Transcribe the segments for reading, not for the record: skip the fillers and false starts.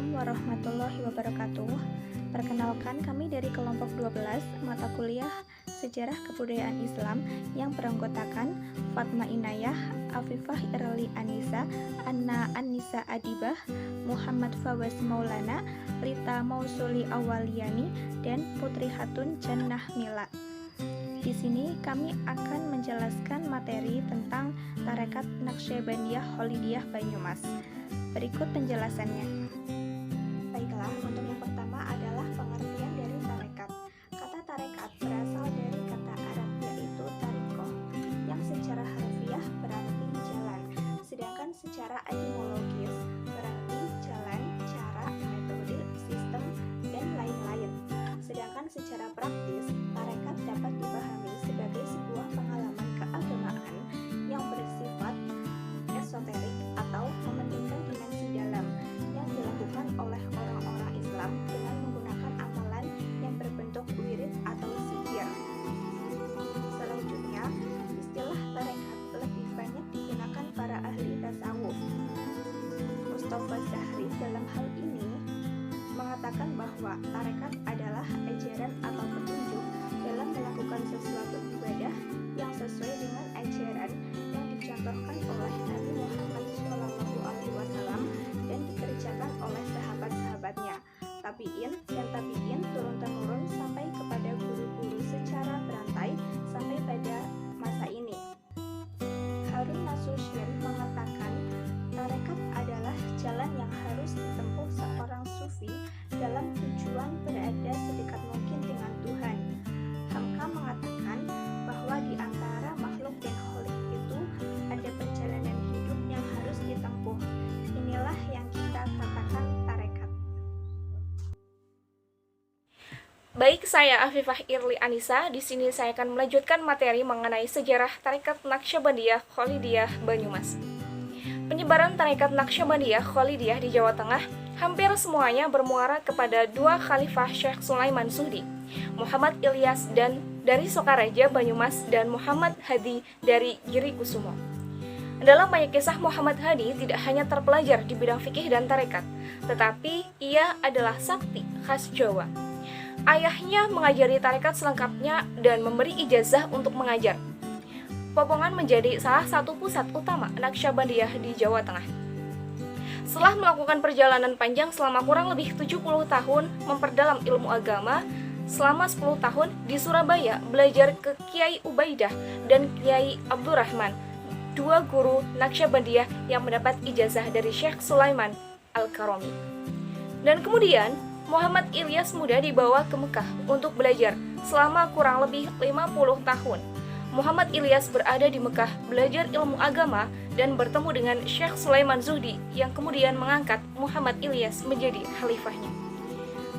Assalamualaikum warahmatullahi wabarakatuh. Perkenalkan, kami dari kelompok 12 mata kuliah Sejarah Kebudayaan Islam yang beranggotakan Fatma Inayah, Afifah Irli Anissa, Anna Anissa Adibah, Muhammad Fawaz Maulana, Rita Mausuli Awaliani, dan Putri Hatun Jannah Mila. Di sini kami akan menjelaskan materi tentang Tarekat Naqsyabandiyah Kholidiyah Banyumas. Berikut penjelasannya. Baiklah, untuk yang pertama adalah pengertian dari tarekat. Kata tarekat berasal dari kata Arab yaitu tarikoh, yang secara harfiah berarti jalan, sedangkan secara etimologis berarti jalan, cara, metode, sistem, dan lain-lain. Sedangkan secara praktis, tarekat dapat dipahami sebagai sebuah pengalaman keagamaan yang bersifat esoterik atau mementingkan dimensi dalam yang dilakukan oleh orang-orang Islam dengan menggunakan amalan yang berbentuk wirid atau zikir. Selanjutnya, istilah tarekat lebih banyak digunakan para ahli tasawuf. Mustafa Zahri dalam hal ini mengatakan bahwa tarekat adalah ajaran atau petunjuk dalam melakukan sesuatu ibadah yang sesuai dengan ajaran yang dicontohkan oleh Nabi Muhammad SAW dan dikerjakan oleh sahabat-sahabatnya, tabi'in dan tabi'in turun-temurun sampai kepada guru-guru secara berantai sampai pada masa ini. Harun Nasution mengatakan tarekat adalah jalan yang harus ditempuh seorang sufi dalam tujuan berada sedekat mungkin dengan Tuhan. Hamka mengatakan bahwa di antara makhluk dan kholik itu ada perjalanan hidup yang harus ditempuh. Inilah yang kita katakan tarekat. Baik, saya Afifah Irli Anissa. Di sini saya akan melanjutkan materi mengenai sejarah Tarekat Naqsyabandiyah Kholidiyah Banyumas. Penyebaran Tarekat Naqsyabandiyah Kholidiyah di Jawa Tengah hampir semuanya bermuara kepada dua khalifah Syekh Sulaiman Zuhdi, Muhammad Ilyas dan dari Sokaraja Banyumas dan Muhammad Hadi dari Giri Kusumo. Dalam banyak kisah, Muhammad Hadi tidak hanya terpelajar di bidang fikih dan tarekat, tetapi ia adalah sakti khas Jawa. Ayahnya mengajari tarekat selengkapnya dan memberi ijazah untuk mengajar. Popongan menjadi salah satu pusat utama Naqsyabandiyah di Jawa Tengah. Setelah melakukan perjalanan panjang selama kurang lebih 70 tahun memperdalam ilmu agama, selama 10 tahun di Surabaya belajar ke Kiai Ubaidah dan Kiai Abdurrahman, dua guru Naqsyabandiyah yang mendapat ijazah dari Syekh Sulaiman Al-Karami. Dan kemudian Muhammad Ilyas muda dibawa ke Mekah untuk belajar selama kurang lebih 50 tahun. Muhammad Ilyas berada di Mekah belajar ilmu agama dan bertemu dengan Syekh Sulaiman Zuhdi yang kemudian mengangkat Muhammad Ilyas menjadi khalifahnya.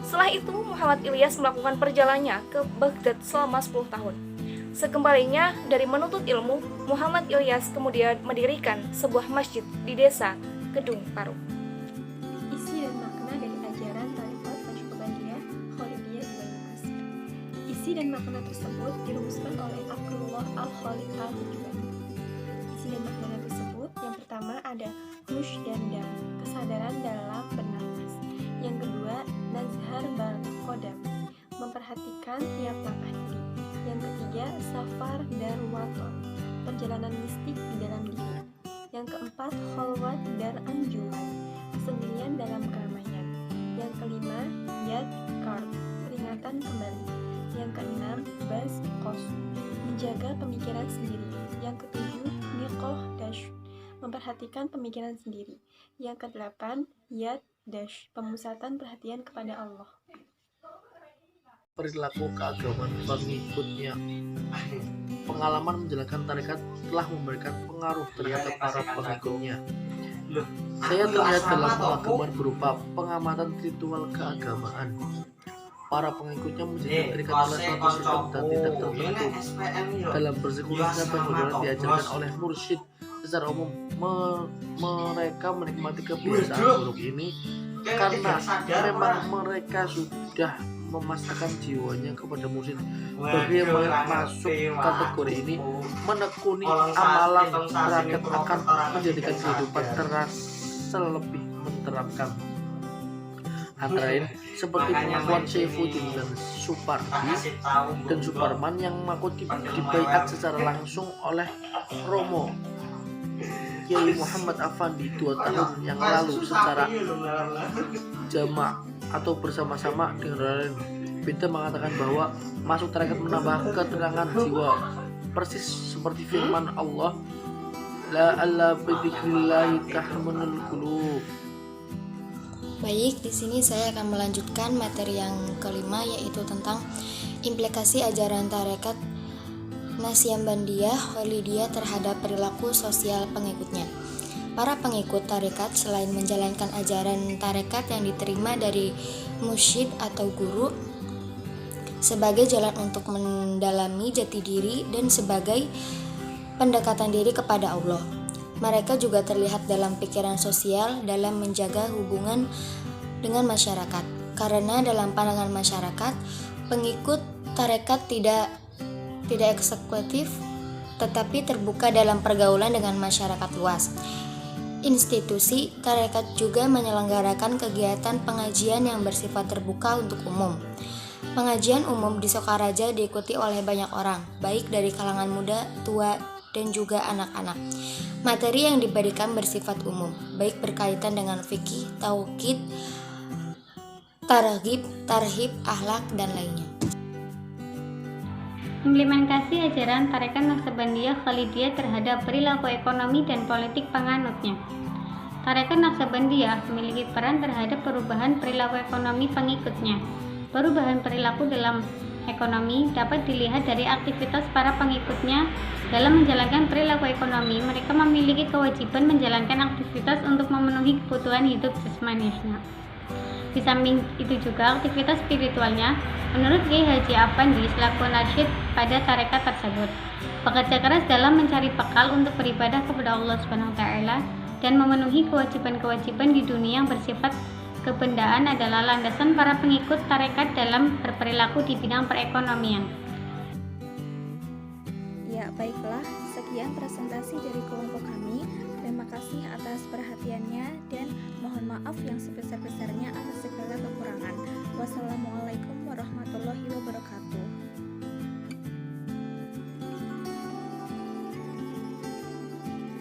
Setelah itu Muhammad Ilyas melakukan perjalanannya ke Baghdad selama 10 tahun. Sekembalinya dari menuntut ilmu, Muhammad Ilyas kemudian mendirikan sebuah masjid di desa Kedung Paru. Isi dan makna dari ajaran Tarekat Naqsyabandiyah Kholidiyah di Banyumas. Isi dan makna tersebut dirumuskan oleh Abdullah Al-Khalid Al-Hujwani. Isi dan makna tersebut, yang pertama ada hush dan dam, kesadaran dalam bernapas. Yang kedua, nazhar bal qadam, memperhatikan tiap langkah diri. Yang ketiga, safar dar waton, perjalanan mistik di dalam diri. Yang keempat, kholwat dar anjuman, kesendirian dalam keramaian. Yang kelima, yad kard, peringatan kembali. Yang keenam, bas kos, menjaga pemikiran sendiri. Yang ketujuh, niqoh dash, memperhatikan pemikiran sendiri. Yang kedelapan, yad dash, pemusatan perhatian kepada Allah. Perilaku keagamaan pengikutnya. Pengalaman menjalankan tarekat telah memberikan pengaruh terhadap para pengikutnya. Saya terlihat dalam pengagaman berupa pengamatan ritual keagamaan. Para pengikutnya menjadi terikat oleh suatu sistem dan tindak tertentu. Dalam bersekutu dan diajarkan oleh mursyid. Secara umum mereka menikmati kebiasaan buruk ini karena memang mereka sudah memasrahkan jiwanya kepada mursyid. Bagi yang masuk kategori ini, menekuni amalan terakhir akan menjadikan kehidupan terasa lebih menterapkan. antara lain seperti pengakuan Saifuddin dan Suparman yang makut dibaiat secara langsung oleh Romo Kiai Muhammad Afandi 2 tahun yang lalu secara jamak atau bersama-sama dengan orang lain. Beda mengatakan bahwa masuk tarekat menambah ketenangan jiwa, persis seperti firman Allah, la alla bidzikrillahi tahmunul qulub. Baik, di sini saya akan melanjutkan materi yang kelima, yaitu tentang implikasi ajaran tarekat Naqsyabandiyah Kholidiyah terhadap perilaku sosial pengikutnya. Para pengikut tarekat selain menjalankan ajaran tarekat yang diterima dari mursyid atau guru sebagai jalan untuk mendalami jati diri dan sebagai pendekatan diri kepada Allah, mereka juga terlihat dalam pikiran sosial dalam menjaga hubungan dengan masyarakat. Karena dalam pandangan masyarakat, pengikut tarekat tidak eksekutif, tetapi terbuka dalam pergaulan dengan masyarakat luas. Institusi tarekat juga menyelenggarakan kegiatan pengajian yang bersifat terbuka untuk umum. Pengajian umum di Sokaraja diikuti oleh banyak orang, baik dari kalangan muda, tua, dan juga anak-anak. Materi yang diberikan bersifat umum, baik berkaitan dengan fikih, tauhid, targhib, tarhib, akhlak, dan lainnya. Implementasi ajaran tarekat Naqsyabandiyah Kholidiyah terhadap perilaku ekonomi dan politik penganutnya. Tarekat Naqsyabandiyah memiliki peran terhadap perubahan perilaku ekonomi pengikutnya. Perubahan perilaku dalam ekonomi dapat dilihat dari aktivitas para pengikutnya dalam menjalankan perilaku ekonomi. Mereka memiliki kewajiban menjalankan aktivitas untuk memenuhi kebutuhan hidup jasmaninya. Di samping itu juga aktivitas spiritualnya, menurut Kiai Haji Afandi selaku nasyid pada tarekat tersebut, bekerja keras dalam mencari bekal untuk beribadah kepada Allah Subhanahu wa taala dan memenuhi kewajiban-kewajiban di dunia yang bersifat kebendaan adalah landasan para pengikut tarekat dalam berperilaku di bidang perekonomian. Ya, baiklah, sekian presentasi dari kelompok kami. Terima kasih atas perhatiannya dan mohon maaf yang sebesar-besarnya atas segala kekurangan. Wassalamualaikum warahmatullahi wabarakatuh.